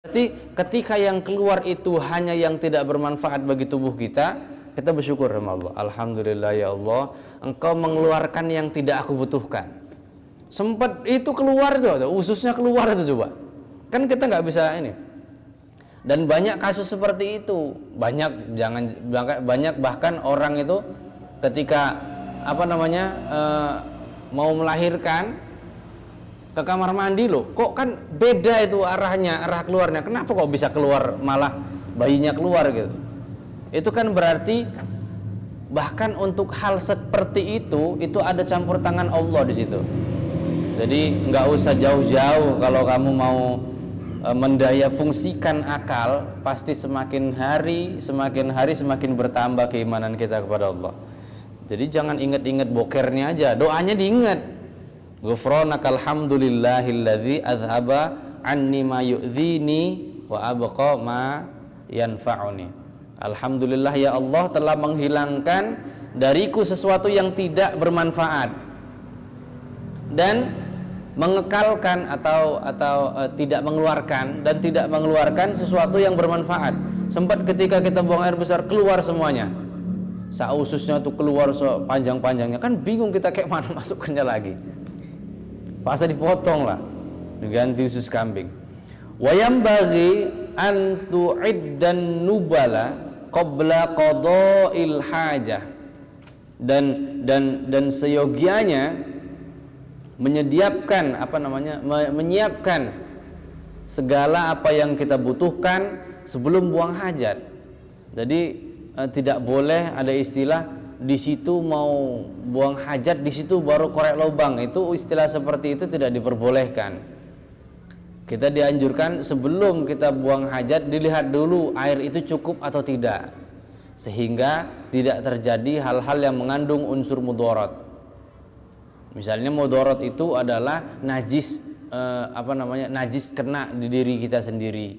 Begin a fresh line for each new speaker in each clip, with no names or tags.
Berarti ketika yang keluar itu hanya yang tidak bermanfaat bagi tubuh kita, kita bersyukur sama Allah. Alhamdulillah ya Allah, Engkau mengeluarkan yang tidak aku butuhkan. Sempat itu keluar tuh, ususnya keluar itu coba. Kan kita nggak bisa ini. Dan banyak kasus seperti itu. Banyak bahkan orang itu ketika mau melahirkan ke kamar mandi loh, kok kan beda itu arahnya, arah keluarnya, kenapa kok bisa keluar malah bayinya keluar gitu. Itu kan berarti bahkan untuk hal seperti itu ada campur tangan Allah di situ. Jadi nggak usah jauh-jauh kalau kamu mau mendaya fungsikan akal, pasti semakin hari semakin bertambah keimanan kita kepada Allah. Jadi jangan ingat-ingat bokernya aja, doanya diingat. Ghufranaka alhamdulillahilladzi azhaba anni ma yu'dhini wa abqa ma yanfa'uni. Alhamdulillah ya Allah telah menghilangkan dariku sesuatu yang tidak bermanfaat dan mengekalkan atau tidak mengeluarkan sesuatu yang bermanfaat. Sempat ketika kita buang air besar keluar semuanya, saususnya tuh keluar panjang-panjangnya, kan bingung kita kayak mana masukkannya lagi. Pasal dipotong lah, diganti usus kambing. Wayam bagi antu'iddan nubala qabla qada'il hajah. Dan seyogianya menyiapkan segala apa yang kita butuhkan sebelum buang hajat. Jadi tidak boleh ada istilah di situ mau buang hajat, di situ baru korek lubang. Itu istilah seperti itu tidak diperbolehkan. Kita dianjurkan sebelum kita buang hajat dilihat dulu air itu cukup atau tidak, sehingga tidak terjadi hal-hal yang mengandung unsur mudarat. Misalnya mudarat itu adalah najis najis kena di diri kita sendiri.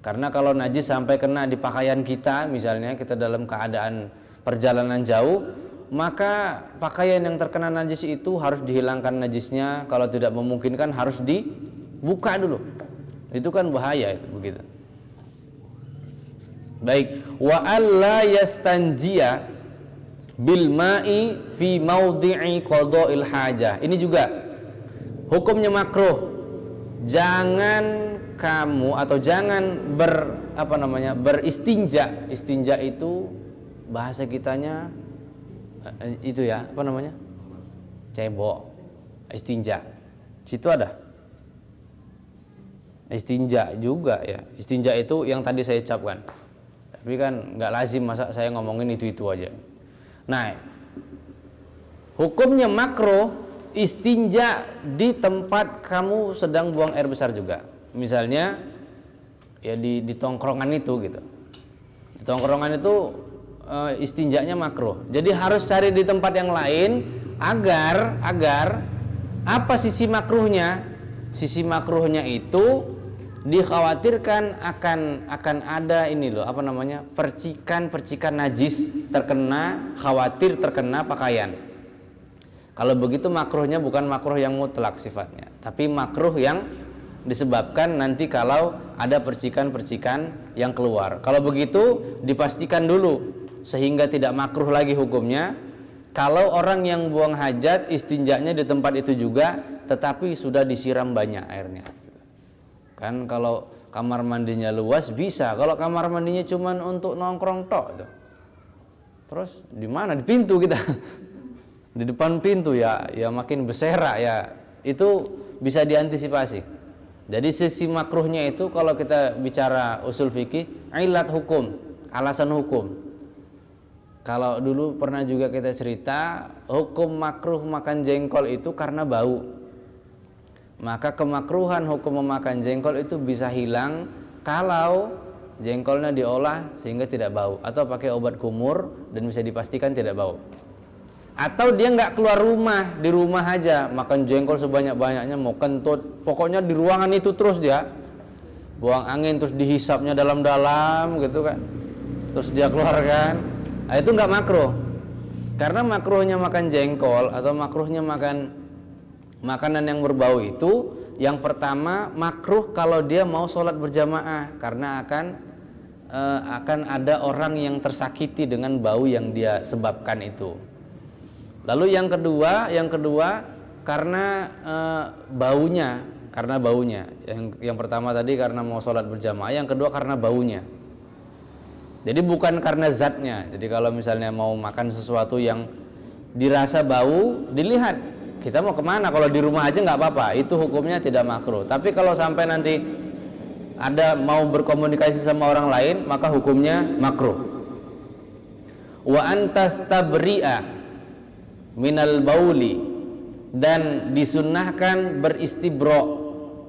Karena kalau najis sampai kena di pakaian kita, misalnya kita dalam keadaan perjalanan jauh, maka pakaian yang terkena najis itu harus dihilangkan najisnya. Kalau tidak memungkinkan harus dibuka dulu. Itu kan bahaya itu begitu. Baik, wa alla yastanjiya bil ma'i fi maudhi'i qada'il hajah. Ini juga hukumnya makruh. Jangan kamu atau jangan beristinja. Istinja itu bahasa kitanya itu ya, cebok, istinja. Situ ada istinja juga ya. Istinja itu yang tadi saya ucapkan. Tapi kan nggak lazim masa saya ngomongin itu aja. Nah, hukumnya makruh istinja di tempat kamu sedang buang air besar juga. Misalnya ya di tongkrongan itu gitu. Di tongkrongan itu istinjanya makruh. Jadi harus cari di tempat yang lain agar apa sisi makruhnya? Sisi makruhnya itu dikhawatirkan akan ada ini loh, percikan najis khawatir terkena pakaian. Kalau begitu makruhnya bukan makruh yang mutlak sifatnya, tapi makruh yang disebabkan nanti kalau ada percikan-percikan yang keluar. Kalau begitu dipastikan dulu sehingga tidak makruh lagi hukumnya. Kalau orang yang buang hajat istinjanya di tempat itu juga, tetapi sudah disiram banyak airnya. Kan kalau kamar mandinya luas bisa. Kalau kamar mandinya cuman untuk nongkrong tok tuh. Terus di mana? Di pintu kita. Di depan pintu ya makin berserak ya. Itu bisa diantisipasi. Jadi sisi makruhnya itu kalau kita bicara usul fikih, ilat hukum, alasan hukum. Kalau dulu pernah juga kita cerita, hukum makruh makan jengkol itu karena bau. Maka kemakruhan hukum memakan jengkol itu bisa hilang kalau jengkolnya diolah sehingga tidak bau, atau pakai obat kumur dan bisa dipastikan tidak bau. Atau dia nggak keluar rumah, di rumah aja makan jengkol sebanyak-banyaknya, mau kentut, pokoknya di ruangan itu terus dia buang angin, terus dihisapnya dalam-dalam gitu kan, terus dia keluarkan. Nah, itu nggak makruh. Karena makruhnya makan jengkol atau makruhnya makan makanan yang berbau itu Yang pertama, makruh kalau dia mau sholat berjamaah karena akan ada orang yang tersakiti dengan bau yang dia sebabkan itu. Lalu yang kedua karena baunya. Yang pertama tadi karena mau sholat berjamaah, yang kedua karena baunya. Jadi bukan karena zatnya. Jadi kalau misalnya mau makan sesuatu yang dirasa bau, dilihat kita mau kemana. Kalau di rumah aja nggak apa-apa, itu hukumnya tidak makruh. Tapi kalau sampai nanti ada mau berkomunikasi sama orang lain, maka hukumnya makruh. Wa antas tabri'a minal bauli, dan disunnahkan beristibro.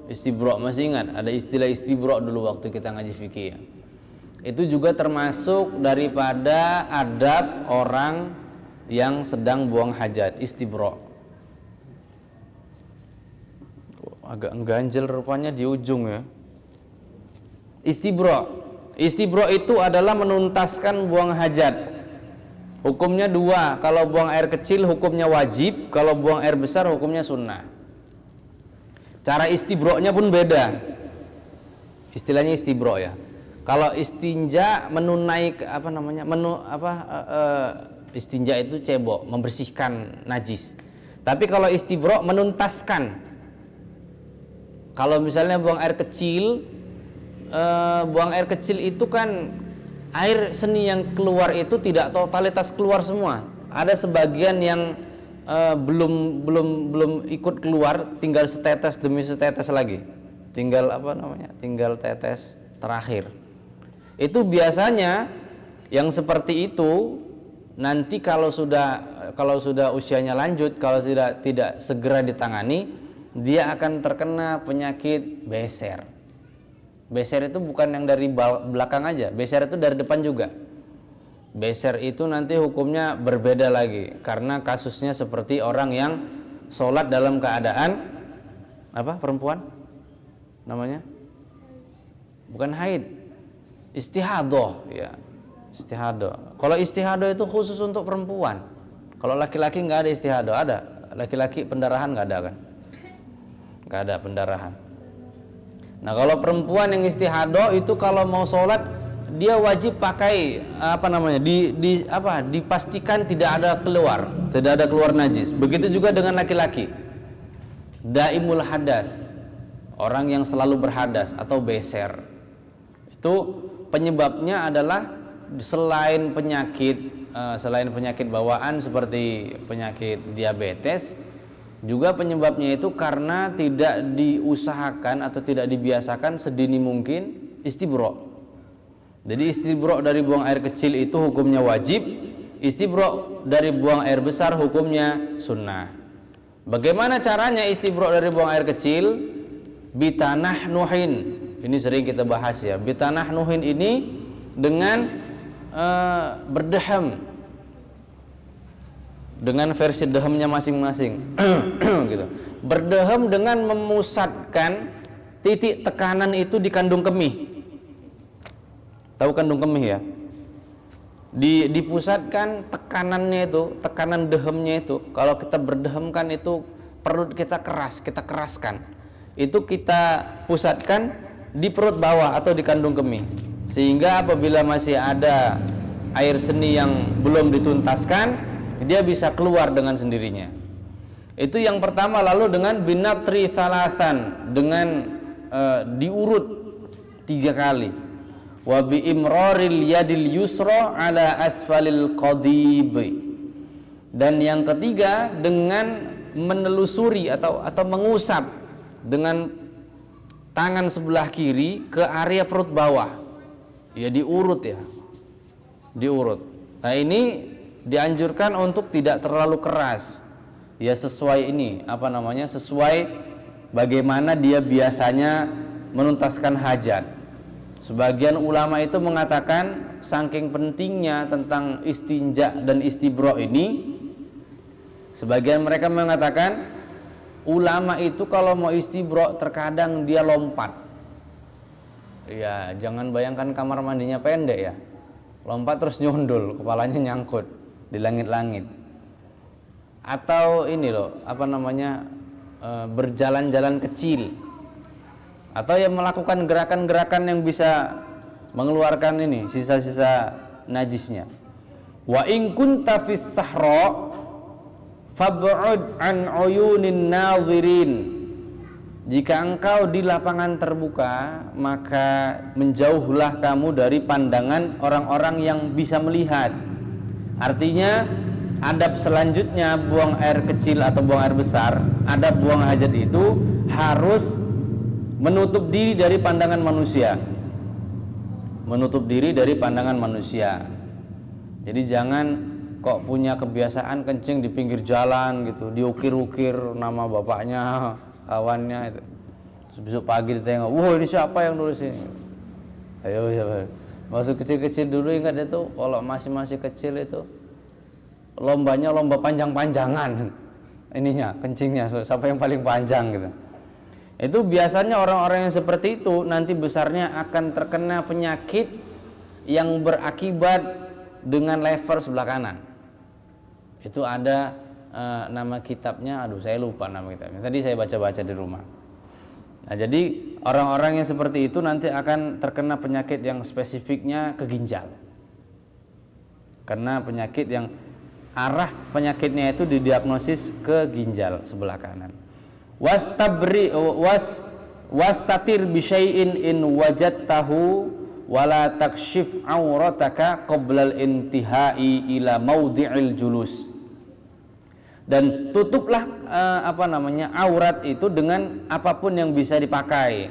Istibro, masih ingat ada istilah istibro dulu waktu kita ngaji fikih ya. Itu juga termasuk daripada adab orang yang sedang buang hajat, istibro. Agak ganjel rupanya di ujung ya. Istibro itu adalah menuntaskan buang hajat. Hukumnya dua, kalau buang air kecil hukumnya wajib, kalau buang air besar hukumnya sunnah. Cara istibro'nya pun beda. Istilahnya istibro ya. Kalau istinja istinja itu cebok, membersihkan najis. Tapi kalau istibro menuntaskan. Kalau misalnya buang air kecil itu kan air seni yang keluar itu tidak totalitas keluar semua. Ada sebagian yang belum ikut keluar, tinggal setetes demi setetes lagi. Tinggal tetes terakhir. Itu biasanya yang seperti itu nanti kalau sudah usianya lanjut, kalau tidak segera ditangani, dia akan terkena penyakit beser. Beser itu bukan yang dari belakang aja, beser itu dari depan juga. Beser itu nanti hukumnya berbeda lagi, karena kasusnya seperti orang yang sholat dalam keadaan perempuan namanya bukan haid, istihadoh ya, istihadoh. Kalau istihadoh itu khusus untuk perempuan. Kalau laki-laki nggak ada istihadoh, ada laki-laki pendarahan nggak ada kan? Nggak ada pendarahan. Nah kalau perempuan yang istihadoh itu kalau mau sholat dia wajib pakai dipastikan tidak ada keluar najis. Begitu juga dengan laki-laki. Daimul hadas, orang yang selalu berhadas atau beser. Itu penyebabnya adalah selain penyakit bawaan seperti penyakit diabetes, juga penyebabnya itu karena tidak diusahakan atau tidak dibiasakan sedini mungkin istibro. Jadi istibro dari buang air kecil itu hukumnya wajib, istibro dari buang air besar hukumnya sunnah. Bagaimana caranya istibro dari buang air kecil? Bitanah nuhin. Ini sering kita bahas ya. Bitanah nuhin ini dengan berdehem, dengan versi dehemnya masing-masing. Gitu. Berdehem dengan memusatkan titik tekanan itu di kandung kemih. Tahu kandung kemih ya? Dipusatkan tekanannya itu, tekanan dehemnya itu. Kalau kita berdehemkan itu perut kita keras, kita keraskan. Itu kita pusatkan di perut bawah atau di kandung kemih. Sehingga apabila masih ada air seni yang belum dituntaskan, dia bisa keluar dengan sendirinya. Itu yang pertama. Lalu dengan binatri thalathan, dengan diurut 3 kali. Wa bi imraril yadil yusra ala asfalil qadib. Dan yang ketiga dengan menelusuri atau mengusap dengan tangan sebelah kiri ke area perut bawah. Ya diurut ya. Diurut. Nah ini dianjurkan untuk tidak terlalu keras. Ya sesuai sesuai bagaimana dia biasanya menuntaskan hajat. Sebagian ulama itu mengatakan saking pentingnya tentang istinja dan istibro ini, sebagian mereka mengatakan ulama itu kalau mau istibro terkadang dia lompat. Ya, jangan bayangkan kamar mandinya pendek ya. Lompat terus nyundul, kepalanya nyangkut di langit-langit. Atau ini loh, berjalan-jalan kecil, atau yang melakukan gerakan-gerakan yang bisa mengeluarkan ini sisa-sisa najisnya. Wa in kunta fis sahra fab'ud an uyunin nadhirin. Jika engkau di lapangan terbuka, maka menjauhlah kamu dari pandangan orang-orang yang bisa melihat. Artinya adab selanjutnya buang air kecil atau buang air besar, adab buang hajat itu harus menutup diri dari pandangan manusia. Menutup diri dari pandangan manusia. Jadi jangan kok punya kebiasaan kencing di pinggir jalan gitu, diukir-ukir nama bapaknya, kawannya itu. Terus besok pagi ditengok, wah ini siapa yang nulis ini? Ayo ya, masuk kecil-kecil dulu, ingat itu kalau masih kecil itu lombanya lomba panjang-panjangan ininya, kencingnya, siapa yang paling panjang gitu. Itu biasanya orang-orang yang seperti itu nanti besarnya akan terkena penyakit yang berakibat dengan lever sebelah kanan. Itu ada nama kitabnya, aduh saya lupa nama kitabnya. Tadi saya baca-baca di rumah. Nah, jadi orang-orang yang seperti itu nanti akan terkena penyakit yang spesifiknya ke ginjal. Karena penyakit yang arah penyakitnya itu didiagnosis ke ginjal sebelah kanan. Wastatir bisyai'in in wajadtahu wala takshif aurataka qabla al-intihai ila maudhi'il julus. Dan tutuplah aurat itu dengan apapun yang bisa dipakai.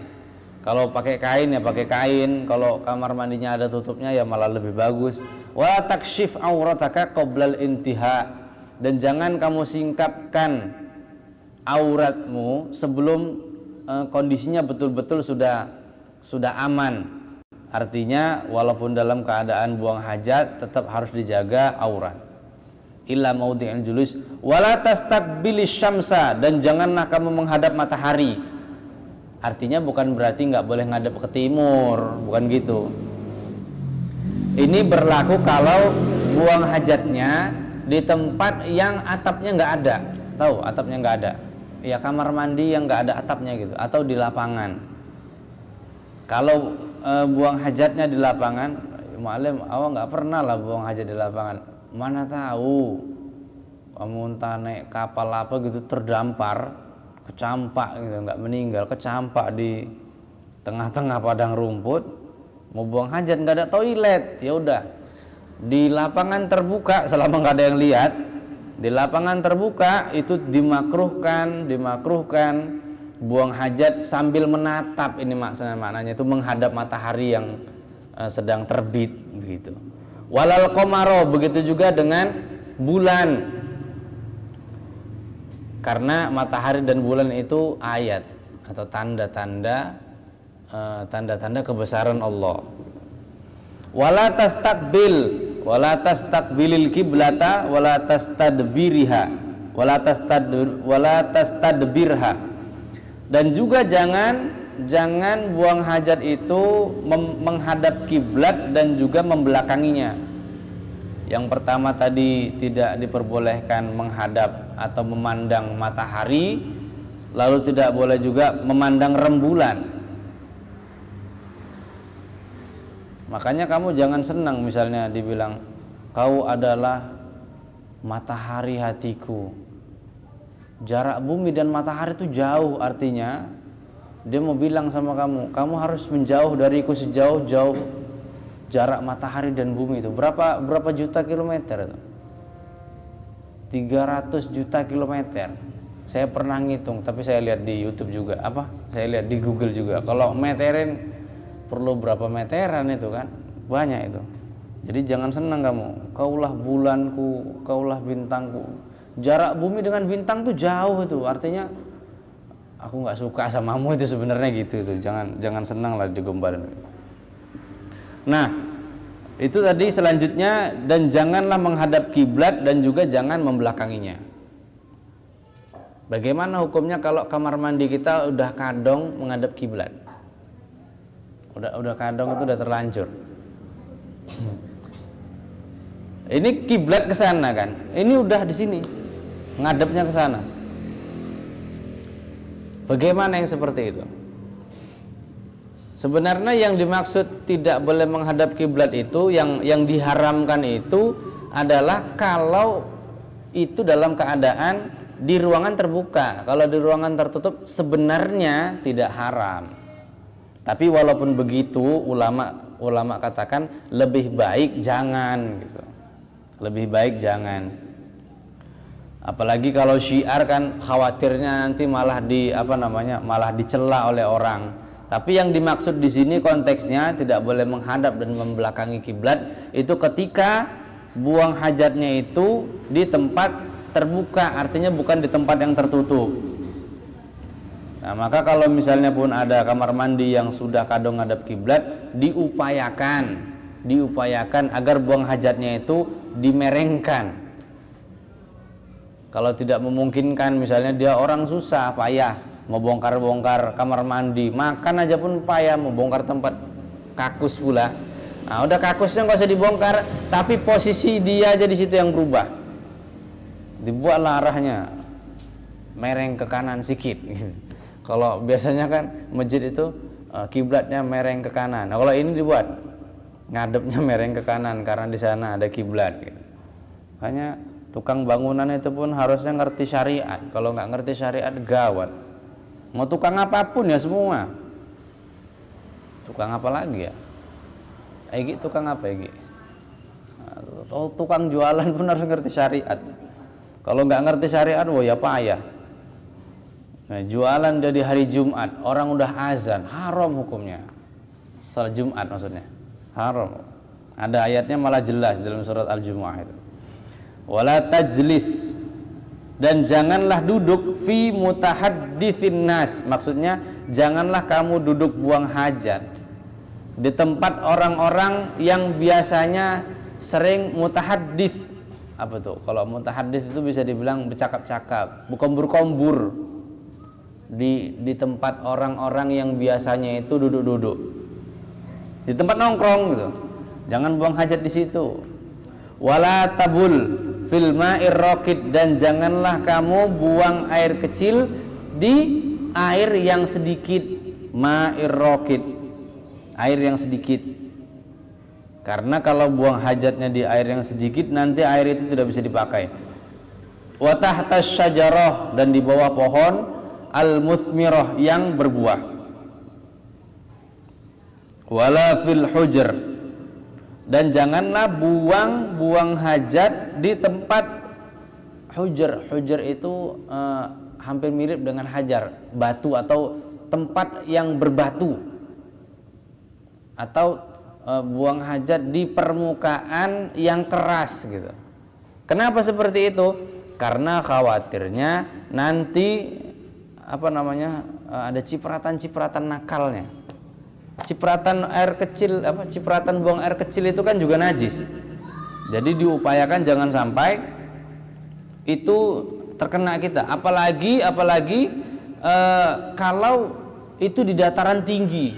Kalau pakai kain ya pakai kain, kalau kamar mandinya ada tutupnya ya malah lebih bagus. Wala takshif aurataka qabla al-intiha, dan jangan kamu singkapkan auratmu sebelum kondisinya betul-betul sudah aman. Artinya walaupun dalam keadaan buang hajat tetap harus dijaga aurat. Illa maudhi'il julus wala tastaqbilis syamsa, dan janganlah kamu menghadap matahari. Artinya bukan berarti nggak boleh ngadep ke timur, bukan gitu. Ini berlaku kalau buang hajatnya di tempat yang atapnya nggak ada. Tahu atapnya nggak ada, ya kamar mandi yang nggak ada atapnya gitu, atau di lapangan. Kalau buang hajatnya di lapangan, Mu'alim, awak nggak pernah lah buang hajat di lapangan. Mana tahu kamu entah naik kapal apa gitu terdampar, kecampak gitu, nggak meninggal, kecampak di tengah-tengah padang rumput, mau buang hajat nggak ada toilet, ya udah di lapangan terbuka selama nggak ada yang lihat. Di lapangan terbuka itu dimakruhkan buang hajat sambil menatap, ini maknanya itu menghadap matahari yang sedang terbit begitu. Walal qamaro, begitu juga dengan bulan, karena matahari dan bulan itu ayat atau tanda-tanda kebesaran Allah. Wala tastaqbilil kiblata wala tastadbirha wala tastadbirha, dan juga jangan buang hajat itu menghadap kiblat dan juga membelakanginya. Yang pertama tadi tidak diperbolehkan menghadap atau memandang matahari, lalu tidak boleh juga memandang rembulan. Makanya kamu jangan senang misalnya dibilang kau adalah matahari hatiku. Jarak bumi dan matahari itu jauh, artinya dia mau bilang sama kamu harus menjauh dariku sejauh-jauh jarak matahari dan bumi itu. Berapa juta kilometer itu? 300 juta kilometer. Saya pernah ngitung, tapi saya lihat di YouTube juga. Saya lihat di Google juga. Kalau meterin perlu berapa meteran itu kan? Banyak itu. Jadi jangan senang kamu. Kaulah bulanku, kaulah bintangku. Jarak bumi dengan bintang tuh jauh itu. Artinya aku nggak suka samamu itu sebenarnya gitu. Jangan senang lah digombalin. Nah, itu tadi selanjutnya, dan janganlah menghadap kiblat dan juga jangan membelakanginya. Bagaimana hukumnya kalau kamar mandi kita udah kadong menghadap kiblat? Udah kadong itu udah terlanjur. Ini kiblat ke sana kan? Ini udah di sini. Ngadepnya ke sana. Bagaimana yang seperti itu? Sebenarnya yang dimaksud tidak boleh menghadap kiblat itu, yang diharamkan itu adalah kalau itu dalam keadaan di ruangan terbuka. Kalau di ruangan tertutup sebenarnya tidak haram. Tapi walaupun begitu, ulama katakan lebih baik jangan gitu. Lebih baik jangan. Apalagi kalau syiar kan khawatirnya nanti malah malah dicela oleh orang. Tapi yang dimaksud di sini konteksnya tidak boleh menghadap dan membelakangi kiblat itu ketika buang hajatnya itu di tempat terbuka, artinya bukan di tempat yang tertutup. Nah, maka kalau misalnya pun ada kamar mandi yang sudah kadung ngadap kiblat, diupayakan agar buang hajatnya itu dimerengkan. Kalau tidak memungkinkan, misalnya dia orang susah, payah mau bongkar-bongkar kamar mandi, makan aja pun payah, mau bongkar tempat kakus pula. Nah, udah kakusnya nggak usah dibongkar, tapi posisi dia aja di situ yang berubah. Dibuatlah arahnya mereng ke kanan sedikit. Kalau biasanya kan masjid itu kiblatnya mereng ke kanan. Nah, kalau ini dibuat ngadepnya mereng ke kanan karena di sana ada kiblat. Makanya tukang bangunan itu pun harusnya ngerti syariat. Kalau nggak ngerti syariat gawat. Mau tukang apapun ya semua. Tukang apa lagi ya? Egi tukang apa Egi? Nah, tukang jualan pun harus ngerti syariat. Kalau nggak ngerti syariat, wah ya payah. Nah, jualan jadi hari Jumat, orang udah azan, haram hukumnya. Salat Jumat maksudnya, haram. Ada ayatnya malah jelas dalam surat Al-Jumu'ah itu. Wala tajlis, dan janganlah duduk fi mutahadditsin nas, maksudnya janganlah kamu duduk buang hajat di tempat orang-orang yang biasanya sering mutahaddits. Apa tuh? Kalau mutahaddits itu bisa dibilang bercakap-cakap, berkombur-kombur di tempat orang-orang yang biasanya itu duduk-duduk di tempat nongkrong gitu. Jangan buang hajat di situ. Wala tabul fil ma'ir raqid, dan janganlah kamu buang air kecil di air yang sedikit. Ma'ir raqid, air yang sedikit. Karena kalau buang hajatnya di air yang sedikit, nanti air itu tidak bisa dipakai. Wa tahtas syajarah, dan di bawah pohon al-muthmirah yang berbuah. Wala fil hujr, dan janganlah buang hajat di tempat hujr. Hujr itu hampir mirip dengan hajar, batu atau tempat yang berbatu, atau buang hajat di permukaan yang keras gitu. Kenapa seperti itu? Karena khawatirnya nanti ada cipratan-cipratan nakalnya. Cipratan air kecil, cipratan buang air kecil itu kan juga najis. Jadi diupayakan jangan sampai itu terkena kita. Apalagi kalau itu di dataran tinggi,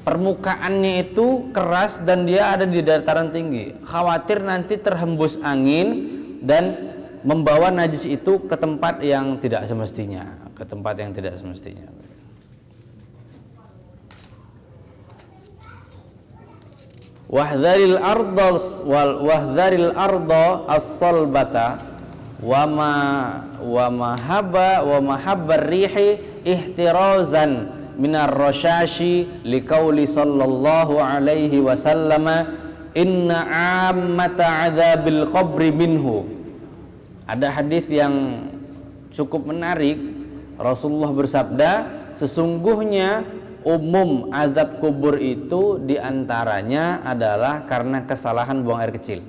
permukaannya itu keras dan dia ada di dataran tinggi. Khawatir nanti terhembus angin dan membawa najis itu ke tempat yang tidak semestinya, Wahdharil arda as-salbata wa mahabbar rihi ihtirazan minar rashashi liqauli sallallahu alaihi wasallam inna ammata adzabil qabri minhu. Ada hadis yang cukup menarik. Rasulullah bersabda, sesungguhnya umum azab kubur itu diantaranya adalah karena kesalahan buang air kecil.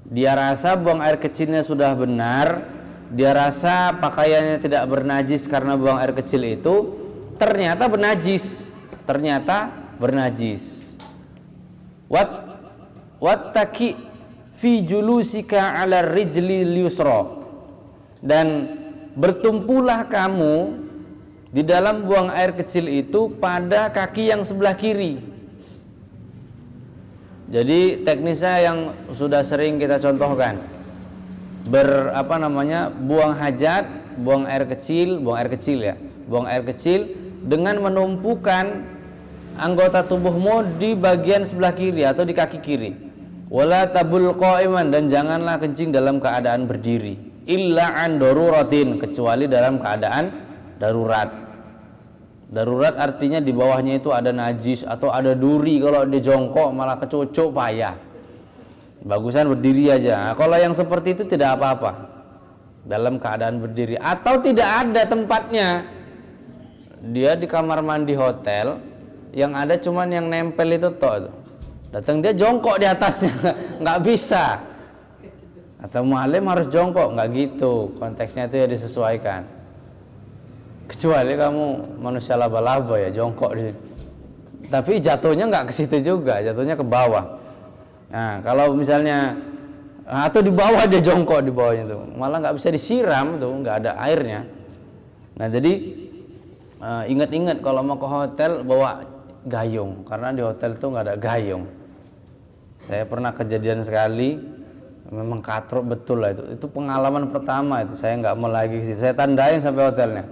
Dia rasa buang air kecilnya sudah benar, dia rasa pakaiannya tidak bernajis karena buang air kecil itu, ternyata bernajis. Wattaki fi julusika ala rijli yusra, dan bertumpulah kamu di dalam buang air kecil itu pada kaki yang sebelah kiri. Jadi teknisnya yang sudah sering kita contohkan, buang hajat buang air kecil ya, buang air kecil dengan menumpukan anggota tubuhmu di bagian sebelah kiri atau di kaki kiri. Wala tabul qa'iman, dan janganlah kencing dalam keadaan berdiri. Illa an daruratin, kecuali dalam keadaan darurat. Darurat artinya di bawahnya itu ada najis atau ada duri, kalau dia jongkok malah kecocok payah. Bagusan berdiri aja. Nah, kalau yang seperti itu tidak apa-apa dalam keadaan berdiri, atau tidak ada tempatnya, dia di kamar mandi hotel yang ada cuman yang nempel itu toh, datang dia jongkok di atasnya nggak bisa, atau mualim harus jongkok, nggak gitu konteksnya, itu ya disesuaikan. Kecuali kamu manusia laba-laba ya jongkok di, tapi jatuhnya nggak ke situ juga, jatuhnya ke bawah. Nah kalau misalnya atau di bawah dia jongkok, di bawahnya tuh malah nggak bisa disiram tuh, nggak ada airnya. Nah jadi ingat-ingat kalau mau ke hotel bawa gayung, karena di hotel tuh nggak ada gayung. Saya pernah kejadian sekali, memang katrok betul lah itu pengalaman pertama itu, saya nggak mau lagi sih, saya tandain sampai hotelnya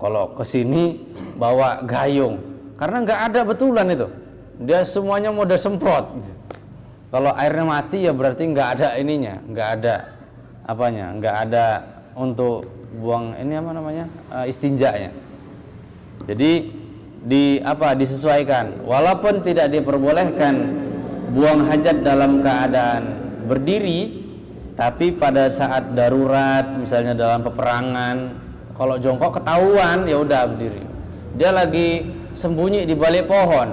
kalau kesini bawa gayung, karena nggak ada betulan itu, dia semuanya model semprot. Kalau airnya mati ya berarti nggak ada ininya, nggak ada apanya, nggak ada untuk buang ini apa namanya istinjanya. Jadi disesuaikan, walaupun tidak diperbolehkan buang hajat dalam keadaan berdiri, tapi pada saat darurat, misalnya dalam peperangan, kalau jongkok ketahuan ya udah berdiri. Dia lagi sembunyi di balik pohon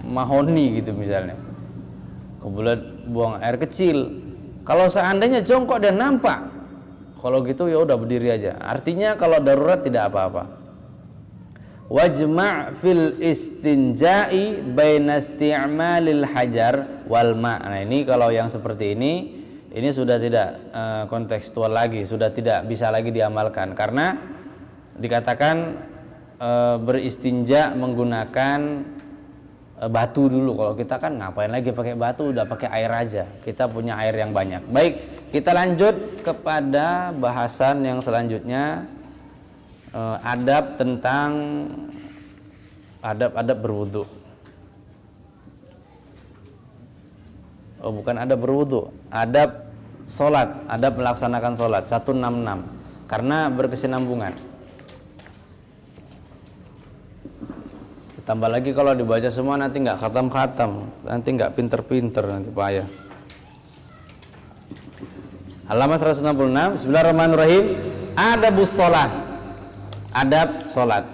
mahoni gitu misalnya, kemudian buang air kecil. Kalau seandainya jongkok dan nampak, kalau gitu ya udah berdiri aja. Artinya kalau darurat tidak apa-apa. Wajma' fil istinja'i baina isti'malil hajar wal ma'. Nah, ini kalau yang seperti ini sudah tidak kontekstual lagi, sudah tidak bisa lagi diamalkan, karena dikatakan beristinja menggunakan batu dulu. Kalau kita kan ngapain lagi pakai batu, udah pakai air aja, kita punya air yang banyak. Baik, kita lanjut kepada bahasan yang selanjutnya, adab tentang adab berwudu. Oh bukan adab berwudu, adab sholat, adab melaksanakan sholat 166, karena berkesinambungan. Tambah lagi kalau dibaca semua nanti nggak khatam, nanti nggak pinter-pinter, nanti payah. Halaman 166. Bismillahirrahmanirrahim. Adabus sholat, adab sholat.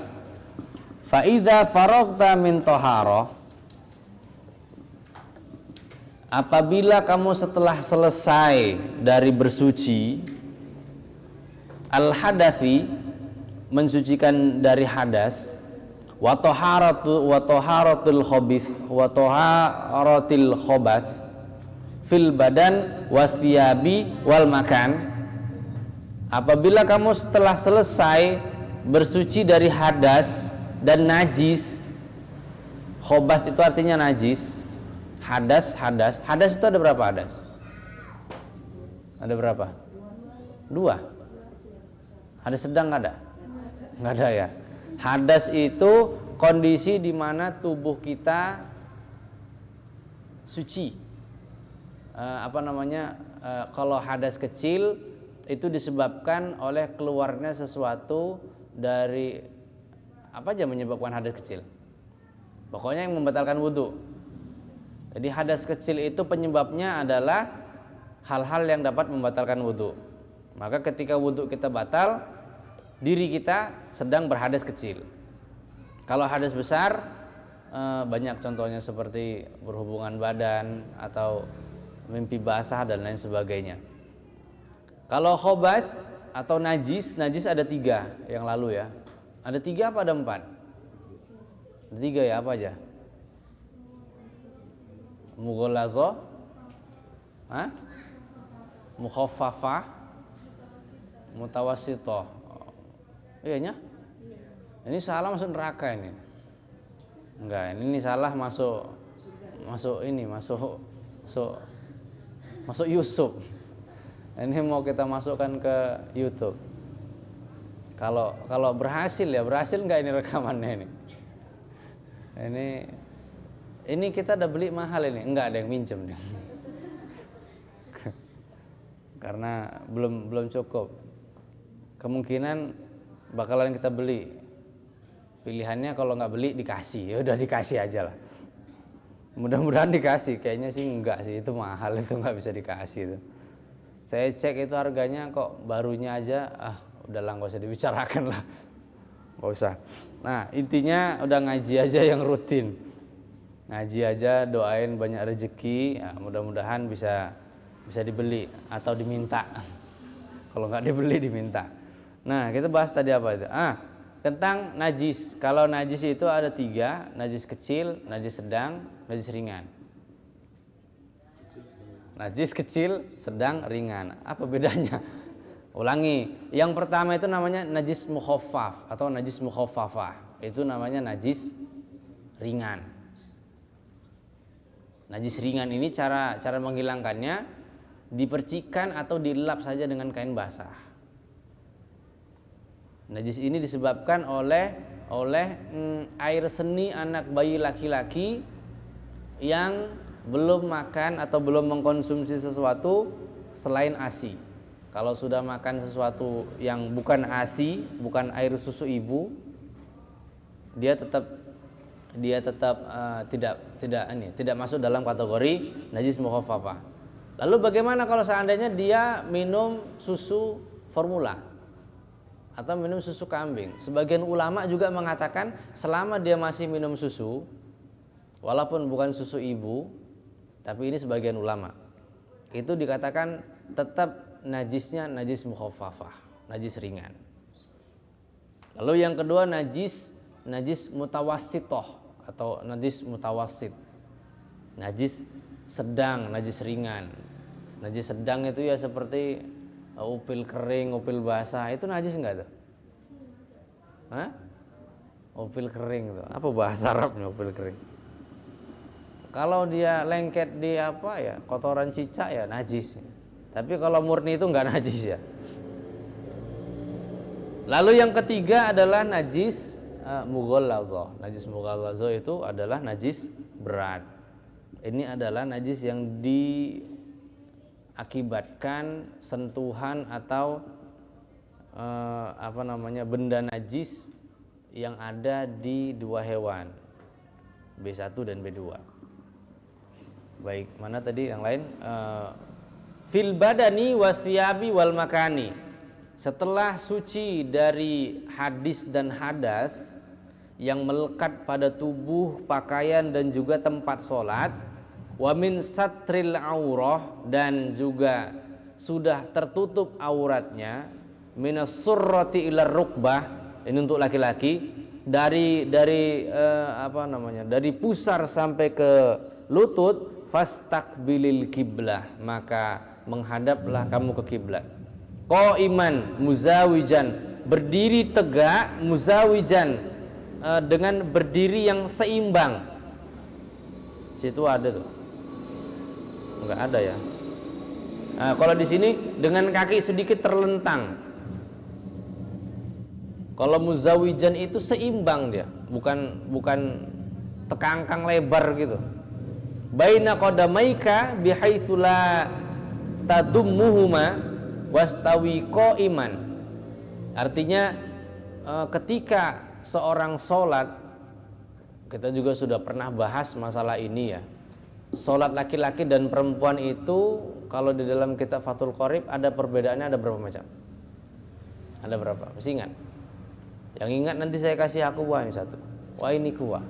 Fa idza faragta min taharah, apabila kamu setelah selesai dari bersuci, al hadathi, mensucikan dari hadas, wa taharatul khabith wa taharatil khabath fil badan wa thiyabi wal makan. Apabila kamu setelah selesai bersuci dari hadas dan najis, khabath itu artinya najis, hadas itu ada berapa hadas? Ada berapa? 2. Hadas sedang nggak ada? Nggak ada ya. Hadas itu kondisi di mana tubuh kita suci. Kalau hadas kecil itu disebabkan oleh keluarnya sesuatu dari, apa aja menyebabkan hadas kecil? Pokoknya yang membatalkan wudhu. Jadi hadas kecil itu penyebabnya adalah hal-hal yang dapat membatalkan wudhu. Maka ketika wudhu kita batal, diri kita sedang berhadas kecil. Kalau hadas besar, banyak contohnya seperti berhubungan badan atau mimpi basah dan lain sebagainya. Kalau khobath atau najis ada 3 yang lalu ya. Ada 3 apa ada 4? Ada 3 ya, apa aja? Mughallaza, mukhaffafah, mutawassithah. Iya nya? Ini salah masuk neraka ini. Enggak, ini salah masuk Yusuf. Ini mau kita masukkan ke YouTube. Kalau berhasil nggak ini rekamannya ini? Ini kita udah beli mahal ini, enggak ada yang minjem nih. Karena belum cukup. Kemungkinan bakalan kita beli. Pilihannya kalau nggak beli dikasih, ya udah dikasih aja lah. Mudah-mudahan dikasih, kayaknya sih enggak sih, itu mahal, itu nggak bisa dikasih itu. Saya cek itu harganya kok barunya aja, udah lah nggak usah dibicarakan lah, nggak usah. Nah intinya udah ngaji aja yang rutin, ngaji aja, doain banyak rezeki, ya, mudah-mudahan bisa dibeli atau diminta. Kalau nggak dibeli diminta. Nah kita bahas tadi apa itu? Tentang najis. Kalau najis itu ada 3, najis kecil, najis sedang, najis ringan. Najis kecil, sedang, ringan. Apa bedanya? Ulangi. Yang pertama itu namanya najis mukhaffaf atau najis mukhaffafah. Itu namanya najis ringan. Najis ringan ini cara menghilangkannya dipercikan atau dilap saja dengan kain basah. Najis ini disebabkan oleh air seni anak bayi laki-laki yang belum makan atau belum mengkonsumsi sesuatu selain ASI. Kalau sudah makan sesuatu yang bukan ASI, bukan air susu ibu, dia tetap tidak masuk dalam kategori najis mukhaffafah. Lalu bagaimana kalau seandainya dia minum susu formula atau minum susu kambing? Sebagian ulama juga mengatakan selama dia masih minum susu, walaupun bukan susu ibu, tapi ini sebagian ulama, itu dikatakan tetap najisnya najis mukhaffafah, najis ringan. Lalu yang kedua najis mutawassithah atau najis mutawassit, najis sedang, najis ringan. Najis sedang itu ya seperti upil kering, upil basah, itu najis enggak tuh? Upil kering tuh, apa bahasa Arabnya upil kering? Kalau dia lengket di kotoran cicak ya najis. Tapi kalau murni itu enggak najis ya. Lalu yang ketiga adalah najis mughalladzah. Najis mughalladzah itu adalah najis berat. Ini adalah najis yang diakibatkan sentuhan atau benda najis yang ada di 2 hewan, B1 dan B2. Baik, mana tadi yang lain? Fil badani wasyabi wal makani. Setelah suci dari hadis dan hadas yang melekat pada tubuh, pakaian dan juga tempat sholat, wa min satril aurah, dan juga sudah tertutup auratnya, minas surrati ila rukbah, ini untuk laki-laki, dari pusar sampai ke lutut, fastaqbilil kiblah, maka menghadaplah kamu ke kiblat. Qaiman muzawijan, berdiri tegak, muzawijan, dengan berdiri yang seimbang. Situ ada tuh? Enggak ada ya. Kalau di sini dengan kaki sedikit terlentang. Kalau muzawijan itu seimbang dia, bukan tekangkang lebar gitu. Baina qadamaika bihaitsu la tadummuhuma wastawi qaiman. Artinya ketika seorang sholat, kita juga sudah pernah bahas masalah ini ya. Sholat laki-laki dan perempuan itu kalau di dalam kitab Fathul Qorib ada perbedaannya, ada berapa macam? Ada berapa? Masih ingat? Yang ingat nanti saya kasih aku ini satu. Wah ini kuah.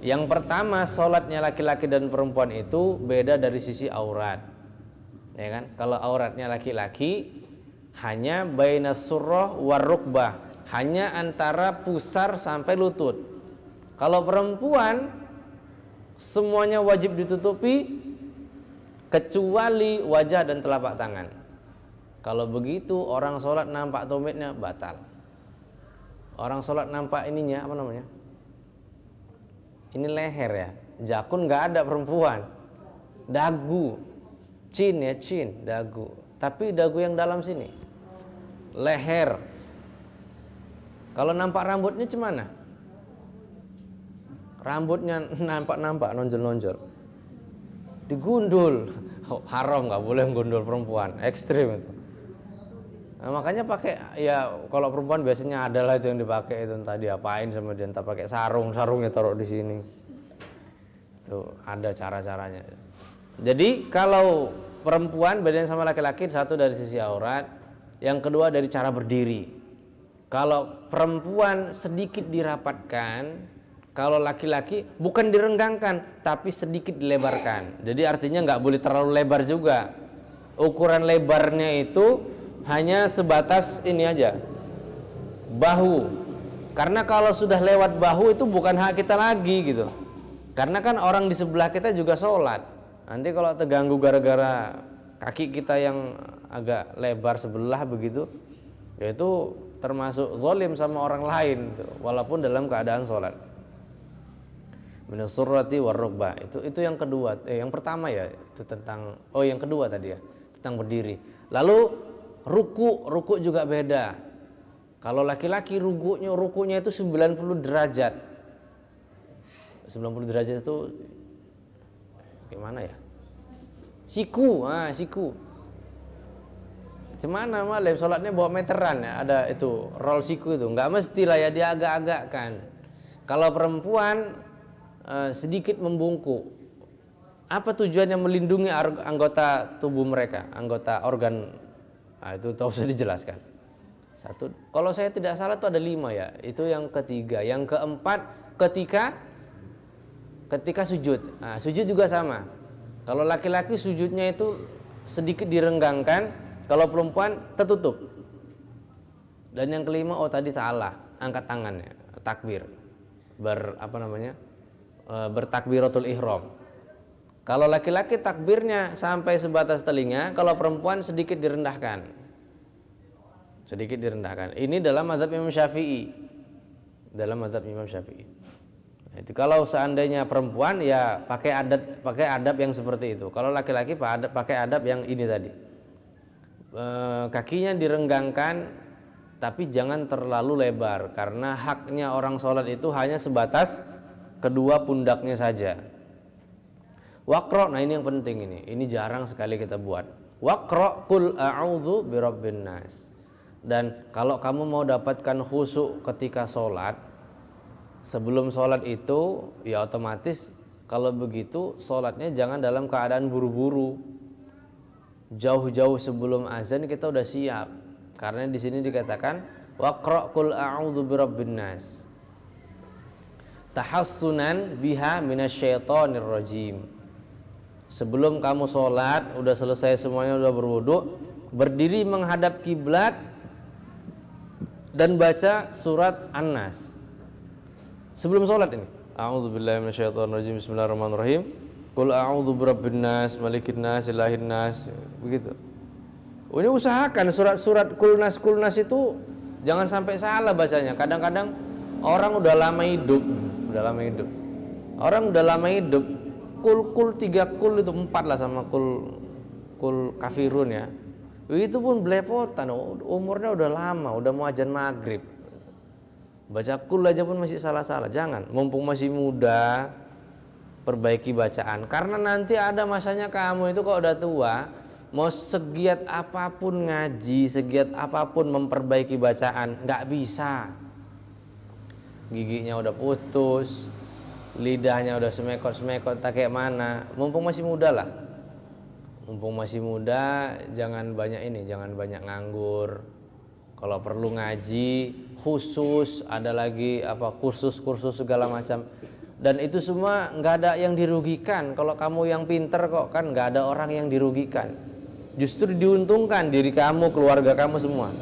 Yang pertama, sholatnya laki-laki dan perempuan itu beda dari sisi aurat, ya kan? Kalau auratnya laki-laki hanya baina surrah war rukbah, hanya antara pusar sampai lutut. Kalau perempuan semuanya wajib ditutupi kecuali wajah dan telapak tangan. Kalau begitu orang sholat nampak tumitnya batal. Orang sholat nampak ininya apa namanya? Ini leher ya, jakun nggak ada perempuan, dagu. Chin ya, chin, dagu. Tapi dagu yang dalam sini. Leher. Kalau nampak rambutnya cemana? Rambutnya nampak-nampak, nonjol-nonjol. Digundul. Oh, haram, nggak boleh gundul perempuan, ekstrim itu. Nah, makanya pakai, ya kalau perempuan biasanya adalah itu yang dipakai itu, entah diapain sama dia, entah pakai sarungnya taruh di sini. Itu ada cara-caranya. Jadi kalau perempuan bedanya sama laki-laki, satu dari sisi aurat, yang kedua dari cara berdiri. Kalau perempuan sedikit dirapatkan, kalau laki-laki bukan direnggangkan tapi sedikit dilebarkan. Jadi artinya nggak boleh terlalu lebar juga. Ukuran lebarnya itu hanya sebatas ini aja, bahu. Karena kalau sudah lewat bahu itu bukan hak kita lagi gitu. Karena kan orang di sebelah kita juga sholat. Nanti kalau terganggu gara-gara kaki kita yang agak lebar sebelah begitu, yaitu termasuk zalim sama orang lain gitu, walaupun dalam keadaan sholat. Minas surrati warrukbah, itu yang kedua. Yang pertama ya itu tentang, yang kedua tadi ya, tentang berdiri. Lalu ruku juga beda. Kalau laki-laki rukunya itu 90 derajat. 90 derajat itu gimana ya? Siku. Gimana malah sholatnya bawa meteran ya, ada itu roll siku itu. Enggak mesti lah ya, dia agak-agakkan. Kalau perempuan sedikit membungkuk. Apa tujuannya? Melindungi anggota tubuh mereka, anggota organ. Nah, itu tak usah dijelaskan. Satu, kalau saya tidak salah itu ada 5 ya. Itu yang ketiga. Yang keempat ketika sujud. Nah, sujud juga sama. Kalau laki-laki sujudnya itu sedikit direnggangkan, kalau perempuan tertutup. Dan yang kelima, tadi salah, angkat tangannya, takbir. Bertakbiratul ihram. Kalau laki-laki takbirnya sampai sebatas telinga, kalau perempuan sedikit direndahkan. Ini dalam mazhab Imam Syafi'i. Nah, itu kalau seandainya perempuan ya pakai adab yang seperti itu. Kalau laki-laki pakai adab yang ini tadi. Kakinya direnggangkan tapi jangan terlalu lebar, karena haknya orang sholat itu hanya sebatas kedua pundaknya saja. Waqra, nah ini yang penting ini jarang sekali kita buat. Waqra qul a'udzu birabbin nas. Dan kalau kamu mau dapatkan khusyuk ketika sholat, sebelum sholat itu ya otomatis kalau begitu sholatnya jangan dalam keadaan buru-buru. Jauh-jauh sebelum azan kita udah siap. Karena di sini dikatakan waqra qul a'udzu birabbin nas. Tahassunan biha minasyaitonir rajim. Sebelum kamu sholat, udah selesai semuanya, udah berwudu, berdiri menghadap kiblat dan baca surat An-Nas. Sebelum sholat ini, a'udzubillahi minasyaitonirrajim, bismillahirrahmanirrahim, qul a'udzu birabbin nas, malikin nas, ilahin nas, begitu. Ini usahakan surat-surat kulnas itu jangan sampai salah bacanya. Kadang-kadang orang udah lama hidup. Orang udah lama hidup. Kul 3 kul itu 4 lah sama kul kafirun ya. Itu pun belepotan, umurnya udah lama, udah mau azan maghrib. Baca kul aja pun masih salah-salah. Jangan, mumpung masih muda, perbaiki bacaan. Karena nanti ada masanya kamu itu kalau udah tua, mau segiat apapun ngaji, segiat apapun memperbaiki bacaan, nggak bisa. Giginya udah putus, lidahnya udah semekot-semekot, tak kayak mana. Mumpung masih muda lah. Mumpung masih muda, jangan banyak nganggur. Kalau perlu ngaji khusus, ada lagi kursus segala macam. Dan itu semua nggak ada yang dirugikan. Kalau kamu yang pinter kok, kan nggak ada orang yang dirugikan. Justru diuntungkan diri kamu, keluarga kamu semua.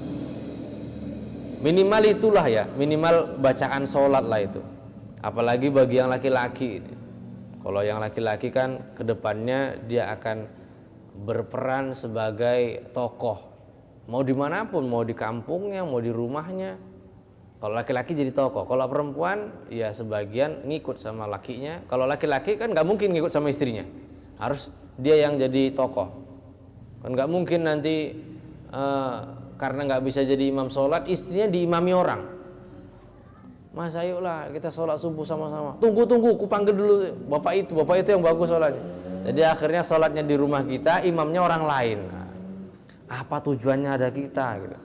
Minimal itulah ya, minimal bacaan sholat lah itu. Apalagi bagi yang laki-laki. Kalau yang laki-laki kan kedepannya dia akan berperan sebagai tokoh. Mau dimanapun, mau di kampungnya, mau di rumahnya. Kalau laki-laki jadi tokoh. Kalau perempuan ya sebagian ngikut sama lakinya. Kalau laki-laki kan nggak mungkin ngikut sama istrinya. Harus dia yang jadi tokoh. Kan nggak mungkin nanti karena nggak bisa jadi imam sholat, istrinya diimami orang. Mas ayolah kita sholat subuh sama-sama. Tunggu, ku panggil dulu bapak itu yang bagus sholatnya. Jadi akhirnya sholatnya di rumah kita, imamnya orang lain. Nah, apa tujuannya ada kita gitu.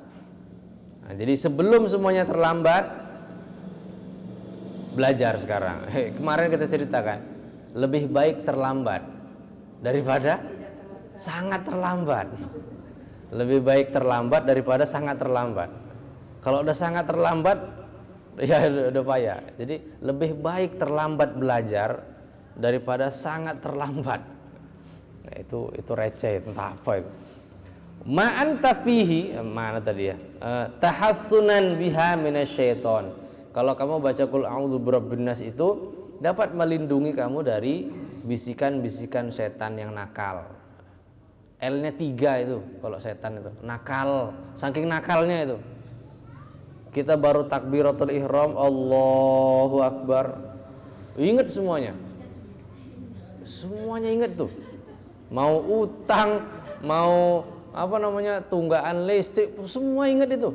Nah, jadi sebelum semuanya terlambat, belajar sekarang. Kemarin kita ceritakan, lebih baik terlambat daripada sangat terlambat. Lebih baik terlambat daripada sangat terlambat. Kalau udah sangat terlambat, ya udah payah. Jadi lebih baik terlambat belajar daripada sangat terlambat. Nah, itu receh, entah apa itu. Ma anta fihi, mana tadi ya? Tahassunan biha minasyaiton. Kalau kamu baca qul a'udzu birabbin nas itu dapat melindungi kamu dari bisikan-bisikan setan yang nakal. L-nya 3 itu kalau setan itu, nakal, saking nakalnya itu. Kita baru takbiratul ihram, Allahu Akbar, ingat semuanya ingat tuh. Mau utang, mau tunggaan listrik, semua ingat itu.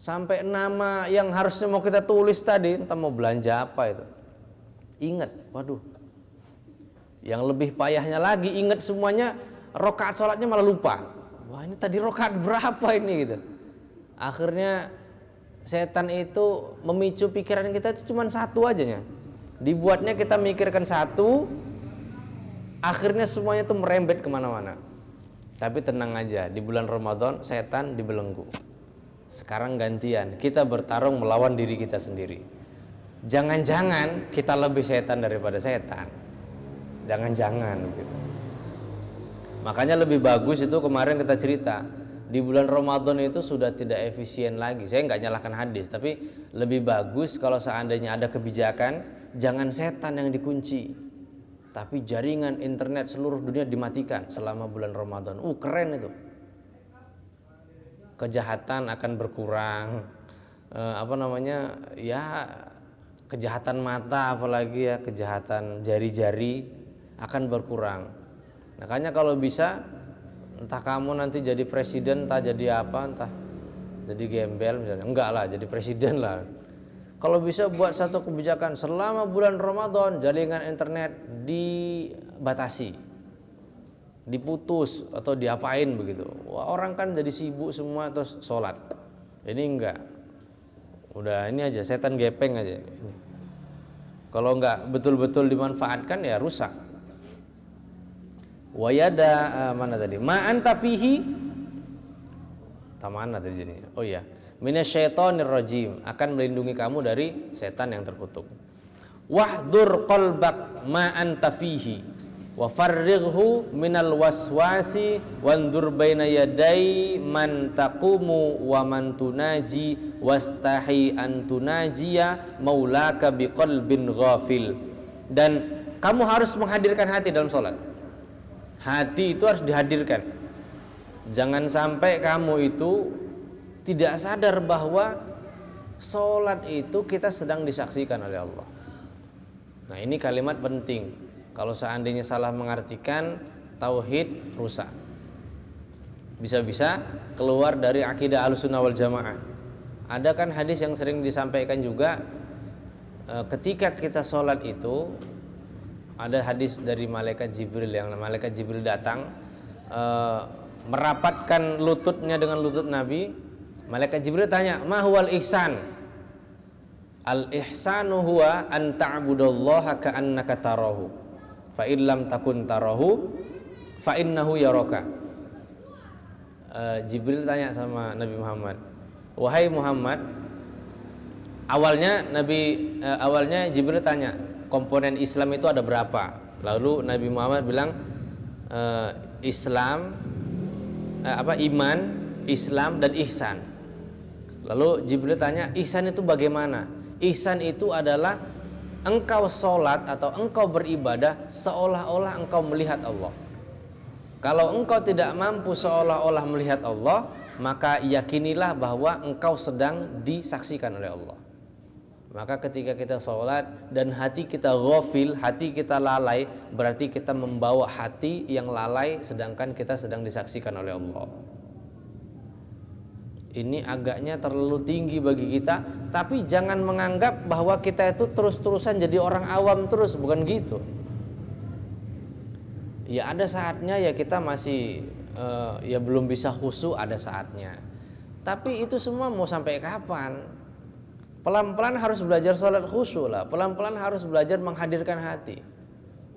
Sampai nama yang harusnya mau kita tulis tadi, entah mau belanja apa itu, ingat. Waduh, yang lebih payahnya lagi, ingat semuanya, rokaat sholatnya malah lupa. Wah, ini tadi rokaat berapa ini gitu. Akhirnya setan itu memicu pikiran kita itu cuma satu aja nya. Dibuatnya kita mikirkan satu, akhirnya semuanya itu merembet kemana-mana. Tapi tenang aja, di bulan Ramadan setan dibelenggu. Sekarang gantian, kita bertarung melawan diri kita sendiri. Jangan-jangan kita lebih setan daripada setan. Jangan-jangan gitu. Makanya lebih bagus itu kemarin kita cerita, di bulan Ramadan itu sudah tidak efisien lagi. Saya nggak nyalahkan hadis, tapi lebih bagus kalau seandainya ada kebijakan, jangan setan yang dikunci, tapi jaringan internet seluruh dunia dimatikan selama bulan Ramadan. Keren itu. Kejahatan akan berkurang, ya kejahatan mata apalagi ya, kejahatan jari-jari akan berkurang. Makanya kalau bisa, entah kamu nanti jadi presiden, entah jadi apa, entah jadi gembel misalnya, enggak lah, jadi presiden lah. Kalau bisa buat satu kebijakan selama bulan Ramadan jaringan internet dibatasi, diputus atau diapain begitu. Wah, orang kan jadi sibuk semua terus sholat. Ini enggak, udah ini aja, setan gepeng aja. Kalau enggak betul-betul dimanfaatkan ya rusak. Wayada mana tadi? Ma anta fihi. Tamana tadi jadi. Oh iya, minasyaitonir rajim, akan melindungi kamu dari setan yang terkutuk. Wahdur qalbak ma anta fihi wa farrighhu minal waswasi wandur baina yaday man taqumu wa man tunaji wastahi an tunajiya maulaka biqalbin ghafil. Dan kamu harus menghadirkan hati dalam sholat. Hati itu harus dihadirkan. Jangan sampai kamu itu tidak sadar bahwa sholat itu kita sedang disaksikan oleh Allah. Nah, ini kalimat penting. Kalau seandainya salah mengartikan, tauhid rusak. Bisa-bisa keluar dari akidah Ahlussunnah wal Jamaah. Ada kan hadis yang sering disampaikan juga, ketika kita sholat itu, ada hadis dari malaikat Jibril, yang malaikat Jibril datang merapatkan lututnya dengan lutut Nabi. Malaikat Jibril tanya, ma huwal ihsan? Al ihsanu huwa an ta'budallaha ka'annaka tarahu fa in lam takun tarahu fa innahu yaraka. Jibril tanya sama Nabi Muhammad, wahai Muhammad, awalnya Jibril tanya, komponen Islam itu ada berapa? Lalu Nabi Muhammad bilang, iman, Islam dan ihsan. Lalu Jibril tanya, ihsan itu bagaimana? Ihsan itu adalah engkau sholat atau engkau beribadah seolah-olah engkau melihat Allah. Kalau engkau tidak mampu seolah-olah melihat Allah, maka yakinilah bahwa engkau sedang disaksikan oleh Allah. Maka ketika kita sholat dan hati kita ghafil, hati kita lalai, berarti kita membawa hati yang lalai sedangkan kita sedang disaksikan oleh Allah. Ini agaknya terlalu tinggi bagi kita, tapi jangan menganggap bahwa kita itu terus-terusan jadi orang awam terus, bukan gitu. Ya ada saatnya ya kita masih ya belum bisa khusyuk, ada saatnya. Tapi itu semua mau sampai kapan? Pelan-pelan harus belajar sholat khusyuk lah. Pelan-pelan harus belajar menghadirkan hati.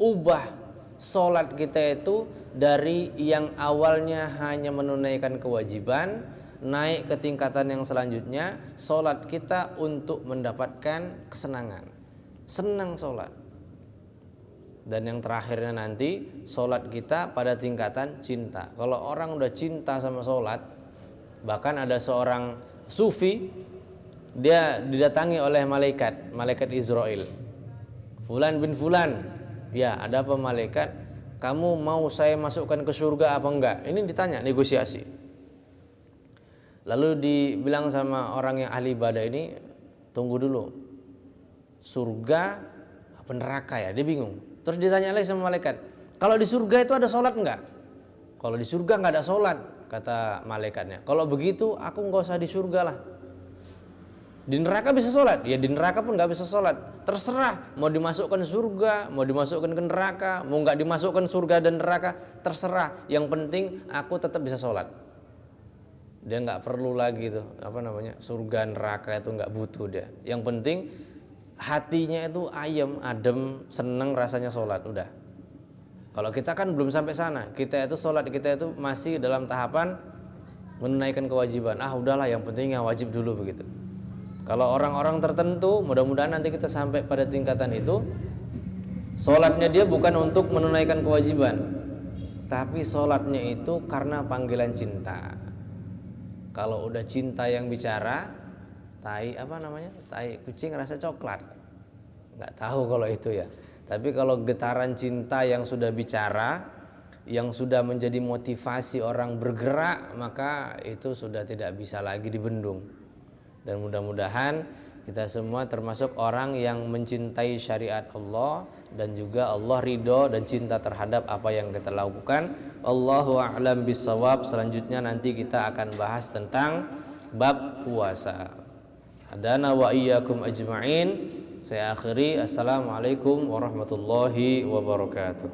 Ubah sholat kita itu dari yang awalnya hanya menunaikan kewajiban, naik ke tingkatan yang selanjutnya, sholat kita untuk mendapatkan kesenangan. Senang sholat. Dan yang terakhirnya nanti, sholat kita pada tingkatan cinta. Kalau orang udah cinta sama sholat, bahkan ada seorang sufi, dia didatangi oleh malaikat Israel. Fulan bin Fulan, ya ada apa malaikat? Kamu mau saya masukkan ke surga apa enggak? Ini ditanya, negosiasi. Lalu dibilang sama orang yang ahli ibadah ini, tunggu dulu, surga apa neraka ya? Dia bingung. Terus ditanya lagi sama malaikat, kalau di surga itu ada sholat enggak? Kalau di surga enggak ada sholat, kata malaikatnya. Kalau begitu aku enggak usah di surga lah. Di neraka bisa sholat? Ya di neraka pun nggak bisa sholat. Terserah mau dimasukkan surga, mau dimasukkan ke neraka, mau nggak dimasukkan surga dan neraka, terserah. Yang penting aku tetap bisa sholat. Dia nggak perlu lagi tuh surga neraka itu nggak butuh dia. Yang penting hatinya itu ayem, adem, seneng rasanya sholat udah. Kalau kita kan belum sampai sana. Kita itu sholat kita itu masih dalam tahapan menunaikan kewajiban. Udahlah yang penting yang wajib dulu begitu. Kalau orang-orang tertentu, mudah-mudahan nanti kita sampai pada tingkatan itu, sholatnya dia bukan untuk menunaikan kewajiban, tapi sholatnya itu karena panggilan cinta. Kalau udah cinta yang bicara, tai kucing rasa coklat, nggak tahu kalau itu ya. Tapi kalau getaran cinta yang sudah bicara, yang sudah menjadi motivasi orang bergerak, maka itu sudah tidak bisa lagi dibendung. Dan mudah-mudahan kita semua termasuk orang yang mencintai syariat Allah dan juga Allah ridho dan cinta terhadap apa yang kita lakukan. Allahu a'lam bissawab. Selanjutnya nanti kita akan bahas tentang bab puasa. Hadana wa iyyakum ajma'in. Saya akhiri. Assalamualaikum warahmatullahi wabarakatuh.